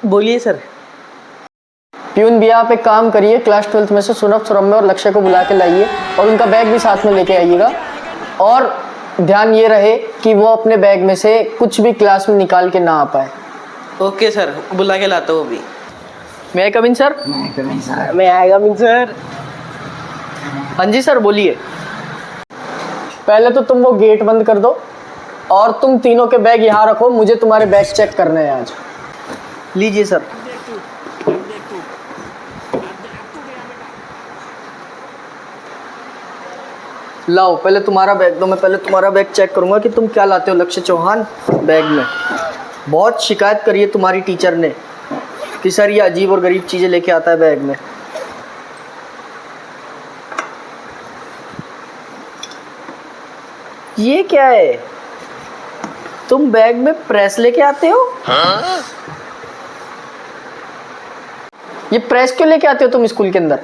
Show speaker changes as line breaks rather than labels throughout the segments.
बोलिए sir.
Peon भैया आप एक काम करिए, क्लास 12th में से सुनभ, सुरम्य और लक्ष्य को बुला के लाइए और उनका बैग भी साथ में लेके आइएगा। और ध्यान ये रहे कि वो अपने बैग में से कुछ भी क्लास में निकाल के ना आ पाए।
ओके सर, बुला के लाता हूँ अभी।
मैं कम इन सर?
मैं आएगा मिन सर।
हाँ जी सर बोलिए। पहले तो तुम वो गेट बंद कर दो और तुम तीनों के बैग यहाँ रखो, मुझे तुम्हारे बैग चेक करने हैं आज।
लीजिए सर।
लाओ पहले तुम्हारा बैग दो, मैं पहले तुम्हारा बैग चेक करूंगा कि तुम क्या लाते हो लक्ष्य चौहान बैग में। बहुत शिकायत करी है तुम्हारी टीचर ने कि सर ये अजीब और गरीब चीज़ें लेके आता है बैग में। ये क्या है? तुम बैग में प्रेस लेके आते हो? ये प्रेस क्यों लेके आते हो तुम स्कूल के अंदर?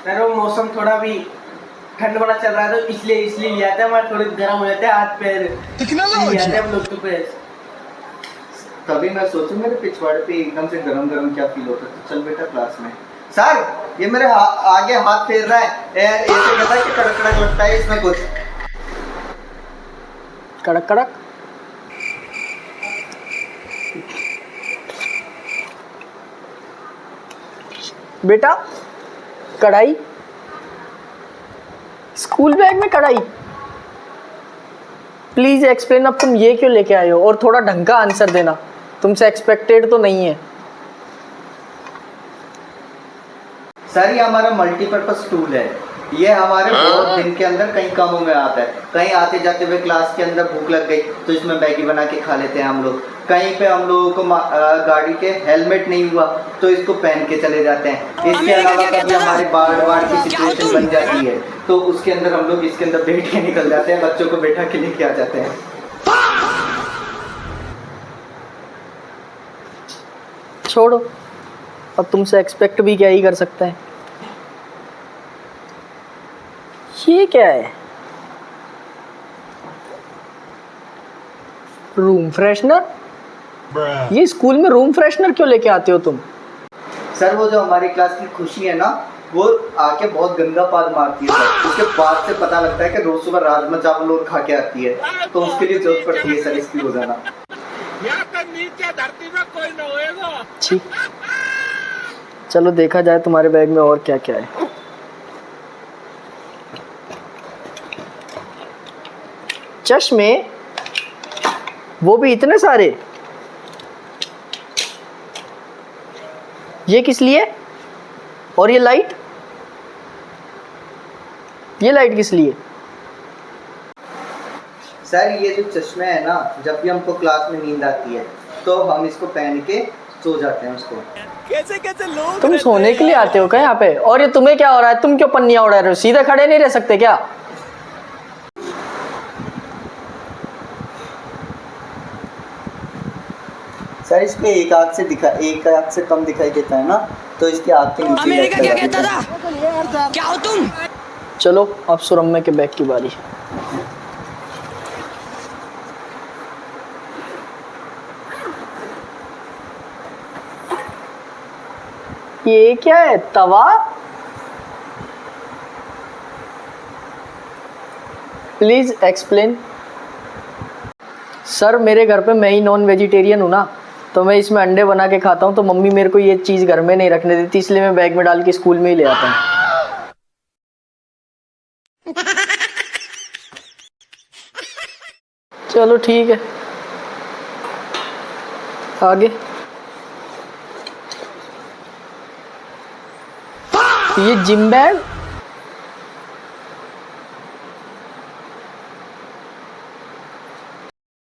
सर वो मौसम थोड़ा भी ठंड वाला चल रहा है तो इसलिए ले आते हैं। हमारे थोड़े गर्म हो जाते हैं हाथ पैर, ले आते हैं हम लोग तो प्रेस।
तभी मैं सोचूं मेरे पिछवाड़े पे एकदम से गरम गरम क्या फील होता है। तो चल बेटा क्लास में। सर ये मेरे आगे हाथ फेर रहा है, ऐसे कहता है कि कड़क कड़क लगता है इसमें कुछ।
कड़क कड़क? बेटा कढ़ाई? स्कूल बैग में कढ़ाई? प्लीज एक्सप्लेन, अब तुम ये क्यों लेके आए हो? और थोड़ा ढंग का आंसर देना, तुमसे एक्सपेक्टेड तो नहीं है।
सर ये हमारा मल्टीपर्पज टूल है। ये हमारे बहुत दिन के अंदर कई कामों में आता है। कहीं आते जाते हुए क्लास के अंदर भूख लग गई तो इसमें मैगी बना के खा लेते हैं हम लोग। कहीं पे हम लोगों को गाड़ी के हेलमेट नहीं हुआ तो इसको पहन के चले जाते हैं। इसके अलावा कभी हमारे बाढ़ की सिचुएशन बन जाती है तो उसके अंदर हम लोग इसके अंदर बैठ के निकल जाते हैं, बच्चों को बैठा के लेके आ जाते हैं।
छोड़ो, अब तुमसे एक्सपेक्ट भी क्या ही कर सकते हैं। ये क्या है? Room freshener? ये स्कूल में रूम फ्रेशनर क्यों लेके आते हो तुम?
सर वो जो हमारी क्लास की खुशी है ना, वो आके बहुत गंदा पाद मारती है सर। उसके बाद से पता लगता है कि रोज सुबह राजमा चावल और खा के आती है, तो उसके लिए जरूरत पड़ती है सर इसकी रोजाना।
नीचे धरती में कोई न होएगा।
ठीक, चलो देखा जाए तुम्हारे बैग में और क्या क्या है। चश्मे? वो भी इतने सारे? ये किस लिए? और ये लाइट? ये लाइट किस लिए?
सर ये जो चश्मे है ना, जब भी हमको क्लास में नींद आती है तो हम इसको पहन के सो जाते हैं उसको।
कैसे कैसे लोग
तुम सोने के लिए आते हो क्या यहाँ पे? और ये तुम्हें क्या हो रहा है? तुम क्यों पन्नियां उड़ा रहे हो? सीधे खड़े नहीं रह सकते क्या?
सर इसको एक आंख से कम दिखाई देता है ना, तो इसकी आंख के नीचे
अमेरिका
लाइट
क्या
लगा
कहता
देते हैं।
था? क्या हो तुम?
चलो अब सुरम्य के बैग की बारी। ये क्या है? तवा? Please explain. सर मेरे घर पे मैं ही नॉन वेजिटेरियन हूँ ना, तो मैं इसमें अंडे बना के खाता हूँ, तो मम्मी मेरे को ये चीज़ घर में नहीं रखने देती, इसलिए मैं बैग में डाल के स्कूल में ही ले आता हूँ। चलो ठीक है, आगे। ये जिम बैग?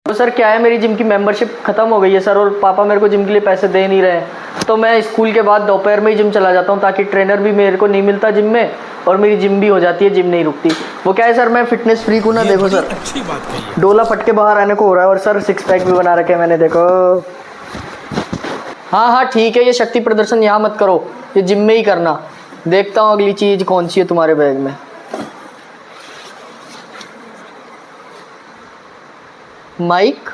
तो सर क्या है, मेरी जिम की मेंबरशिप खत्म हो गई है सर, और पापा मेरे को जिम के लिए पैसे दे नहीं रहे हैं, तो मैं स्कूल के बाद दोपहर में ही जिम चला जाता हूँ, ताकि ट्रेनर भी मेरे को नहीं मिलता जिम में और मेरी जिम भी हो जाती है, जिम नहीं रुकती। वो क्या है सर, मैं फिटनेस फ्रीक हूँ ना, देखो सर
अच्छी बात कही है।
डोला फट के बाहर आने को हो रहा है, और सर सिक्स पैक भी बना रखे हैं मैंने, देखो। हाँ हाँ ठीक है, ये शक्ति प्रदर्शन यहाँ मत करो, ये जिम में ही करना। देखता हूँ अगली चीज़ कौन सी है तुम्हारे बैग में। माइक?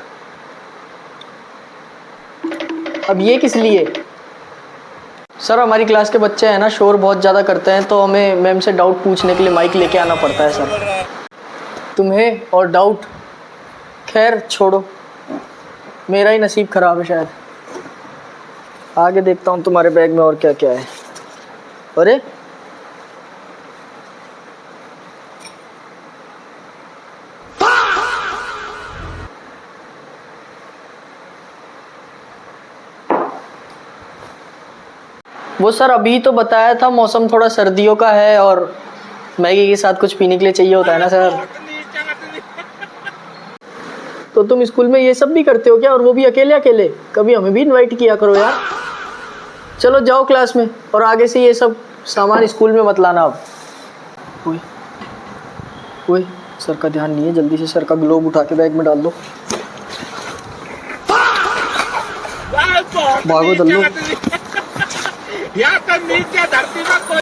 अब ये किस लिए? सर हमारी क्लास के बच्चे हैं ना, शोर बहुत ज़्यादा करते हैं, तो हमें मैम से डाउट पूछने के लिए माइक लेके आना पड़ता है सर। तुम्हें और डाउट, खैर छोड़ो, मेरा ही नसीब ख़राब है शायद। आगे देखता हूँ तुम्हारे बैग में और क्या क्या है। अरे वो सर अभी तो बताया था मौसम थोड़ा सर्दियों का है और मैगी के साथ कुछ पीने के लिए चाहिए होता है ना सर। तो तुम स्कूल में ये सब भी करते हो क्या, और वो भी अकेले अकेले? कभी हमें भी इनवाइट किया करो यार। चलो जाओ क्लास में, और आगे से ये सब सामान स्कूल में मत लाना अब। ओए ओए, सर का ध्यान नहीं है, जल्दी से सर का ग्लोब उठा के बैग में डाल दो। भागो दल्लो।
या तो नीचे धरती में कोई